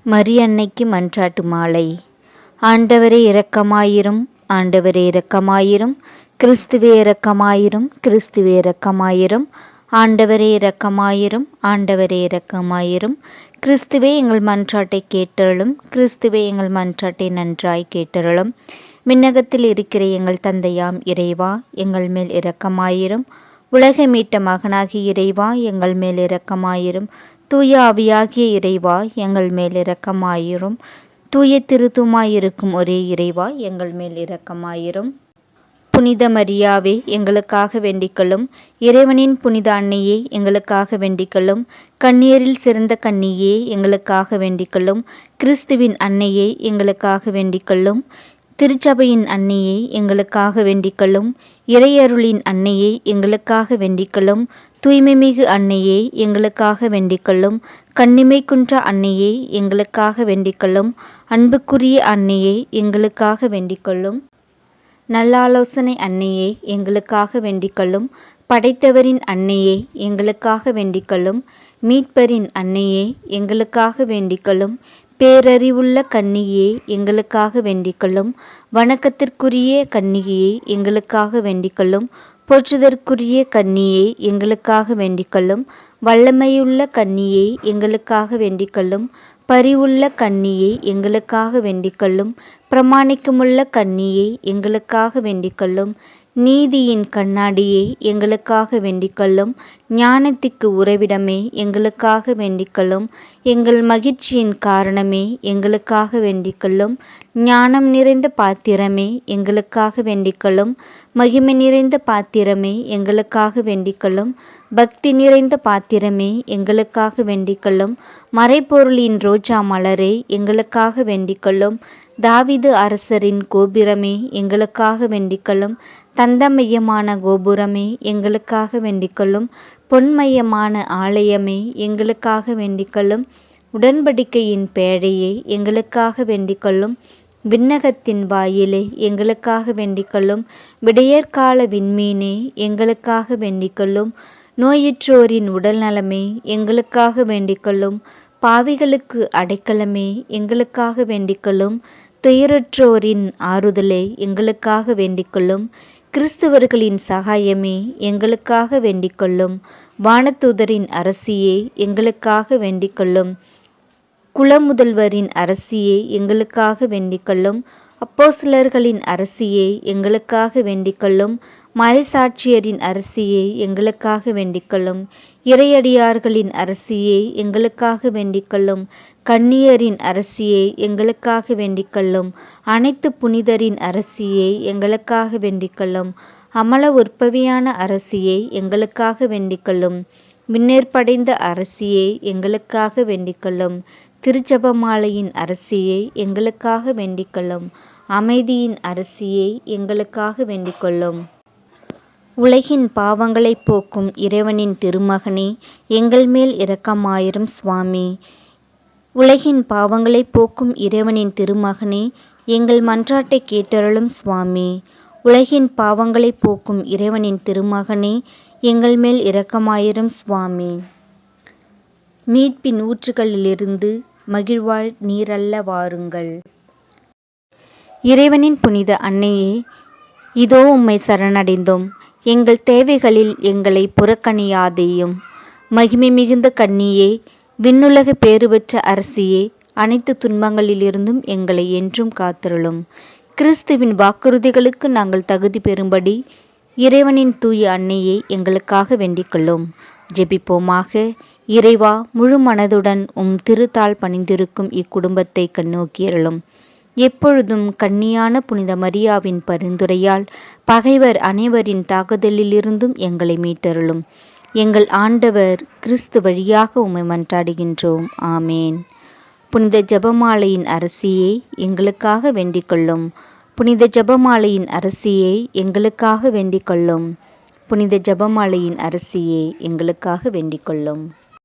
மரியன்னைக்கு மன்றாட்டு மாலை. ஆண்டவரே இரக்கமாயிரும், ஆண்டவரே இரக்கமாயிரும், கிறிஸ்துவே இரக்கமாயிரும், கிறிஸ்துவே இரக்கமாயிரும், ஆண்டவரே இரக்கமாயிரும், ஆண்டவரே இரக்கமாயிரும், கிறிஸ்துவே எங்கள் மன்றாட்டை கேட்டருளும், கிறிஸ்துவே எங்கள் மன்றாட்டை நன்றாய் கேட்டருளும். விண்ணகத்தில் இருக்கிற எங்கள் தந்தையாம் இறைவா, எங்கள் மேல் இரக்கமாயிரும். உலகை மீட்ட மகனாகிய இறைவா, எங்கள் மேல் இரக்கமாயிரும். தூய ஆவியாகிய இறைவா, எங்கள் மேல் இரக்கமாயிரும். தூய திருத்துமாயிருக்கும் ஒரே இறைவா, எங்கள் மேல் இரக்கமாயிரும். புனித மரியாவே, எங்களுக்காக வேண்டிக்கொள்ளும். இறைவனின் புனித அன்னையே, எங்களுக்காக வேண்டிக்கொள்ளும். கன்னியரில் சிறந்த கன்னியே, எங்களுக்காக வேண்டிக்கொள்ளும். கிறிஸ்துவின் அன்னையே, எங்களுக்காக வேண்டிக்கொள்ளும். திருச்சபையின் அன்னையே, எங்களுக்காக வேண்டிக்கொள்ளும். இறையருளின் அன்னையே, எங்களுக்காக வேண்டிக்கொள்ளும். தூய்மைமிகு அன்னையே, எங்களுக்காக வேண்டிக்கொள்ளும். கன்னிமை குன்ற அன்னையே, எங்களுக்காக வேண்டிக்கொள்ளும். அன்புக்குரிய அன்னையே, எங்களுக்காக வேண்டிக்கொள்ளும். நல்லாலோசனை அன்னையே, எங்களுக்காக வேண்டிக்கொள்ளும். படைத்தவரின் அன்னையே, எங்களுக்காக வேண்டிக்கொள்ளும். மீட்பரின் அன்னையே, எங்களுக்காக வேண்டிக்கொள்ளும். பேரறிவுள்ள கன்னியே, எங்களுக்காக வேண்டிக்கொள்ளும். வணக்கத்திற்குரிய கன்னியே, எங்களுக்காக வேண்டிக்கொள்ளும். போற்றுதற்குரிய கன்னியே, எங்களுக்காக வேண்டிக்கொள்ளும். வல்லமையுள்ள கன்னியே, எங்களுக்காக வேண்டிக்கொள்ளும். பரிவுள்ள கன்னியே, எங்களுக்காக வேண்டிக்கொள்ளும். பிரமாணிக்கமுள்ள கன்னியே, எங்களுக்காக வேண்டிக்கொள்ளும். நீதியின் கண்ணாடியே, எங்களுக்காக வேண்டிக்கொள்ளும். ஞானத்திற்கு உறைவிடமே, எங்களுக்காக வேண்டிக்கொள்ளும். எங்கள் மகிழ்ச்சியின் காரணமே, எங்களுக்காக வேண்டிக்கொள்ளும். ஞானம் நிறைந்த பாத்திரமே, எங்களுக்காக வேண்டிக்கொள்ளும். மகிமை நிறைந்த பாத்திரமே, எங்களுக்காக வேண்டிக்கொள்ளும். பக்தி நிறைந்த பாத்திரமே, எங்களுக்காக வேண்டிக்கொள்ளும். மறைப்பொருளின் ரோஜா மலரே, எங்களுக்காக வேண்டிக்கொள்ளும். தாவீது அரசரின் கோபுரமே, எங்களுக்காக வேண்டிக்கொள்ளும். தந்தமயமான கோபுரமே, எங்களுக்காக வேண்டிக்கொள்ளும். பொன்மயமான ஆலயமே, எங்களுக்காக வேண்டிக்கொள்ளும். உடன்படிக்கையின் பேழையே, எங்களுக்காக வேண்டிக்கொள்ளும். விண்ணகத்தின் வாயிலே, எங்களுக்காக வேண்டிக்கொள்ளும். விடையற்கால விண்மீனே, எங்களுக்காக வேண்டிக்கொள்ளும். நோயுற்றோரின் உடல் நலமே, எங்களுக்காக வேண்டிக்கொள்ளும். பாவிகளுக்கு அடைக்கலமே, எங்களுக்காக வேண்டிக்கொள்ளும். துயருற்றோரின் ஆறுதலே, எங்களுக்காக வேண்டிக்கொள்ளும். கிறிஸ்துவர்களின் சகாயமே, எங்களுக்காக வேண்டிக்கொள்ளும். வானதூதரின் அரசியே, எங்களுக்காக வேண்டிக்கொள்ளும். குலமுதல்வரின் அரசியே, எங்களுக்காக வேண்டிக்கொள்ளும். அப்போஸ்தலர்களின் அரசியே, எங்களுக்காக வேண்டிக்கொள்ளும். மறைசாட்சியரின் அரசியே, எங்களுக்காக வேண்டிக்கொள்ளும். இறையடியார்களின் அரசியே, எங்களுக்காக வேண்டிக்கொள்ளும். கன்னியரின் அரசியே, எங்களுக்காக வேண்டிக்கொள்ளும். அனைத்து புனிதரின் அரசியே, எங்களுக்காக வேண்டிக்கொள்ளும். அமல உற்பவியான அரசியே, எங்களுக்காக வேண்டிக்கொள்ளும். விண்ணேற்படைந்த அரசியே, எங்களுக்காக வேண்டிக்கொள்ளும். திருச்செபமாலையின் அரசியே, எங்களுக்காக வேண்டிக்கொள்ளும். அமைதியின் அரசியே, எங்களுக்காக வேண்டிக்கொள்ளும். உலகின் பாவங்களை போக்கும் இறைவனின் திருமகனே, எங்கள் மேல் இரக்கமாயிரும் சுவாமி. உலகின் பாவங்களை போக்கும் இறைவனின் திருமகனே, எங்கள் மன்றாட்டை கேட்டருளும் சுவாமி. உலகின் பாவங்களை போக்கும் இறைவனின் திருமகனே, எங்கள் மேல் இரக்கமாயிரும் சுவாமி. மீட்பின் ஊற்றுகளிலிருந்து மகிழ்வாய் நீரல்ல வாருங்கள். இறைவனின் புனித அன்னையே, இதோ உம்மை சரணடைந்தோம். எங்கள் தேவைகளில் எங்களை புறக்கணியாதேயும். மகிமை மிகுந்த கன்னியே, விண்ணுலக பேறுபெற்ற அரசியே, அனைத்து துன்பங்களிலிருந்தும் எங்களை என்றும் காத்தருளும். கிறிஸ்துவின் வாக்குறுதிகளுக்கு நாங்கள் தகுதி பெறும்படி இறைவனின் தூய அன்னையை எங்களுக்காக வேண்டிக்கொள்ளும். ஜெபிப்போமாக. இறைவா, முழு மனதுடன் உம் திருத்தால் பணிந்திருக்கும் இக்குடும்பத்தை கண்ணோக்கியருளும். எப்பொழுதும் கன்னியான புனித மரியாவின் பரிந்துரையால் பகைவர் அனைவரின் தாக்குதலிலிருந்தும் எங்களை மீட்டருளும். எங்கள் ஆண்டவர் கிறிஸ்து வழியாக உம்மை மன்றாடுகின்றோம். ஆமேன். புனித ஜெபமாலையின் அரசியே, எங்களுக்காக வேண்டிக்கொள்ளும். புனித ஜெபமாலையின் அரசியே, எங்களுக்காக வேண்டிக்கொள்ளும். புனித ஜெபமாலையின் அரசியே, எங்களுக்காக வேண்டிக்கொள்ளும்.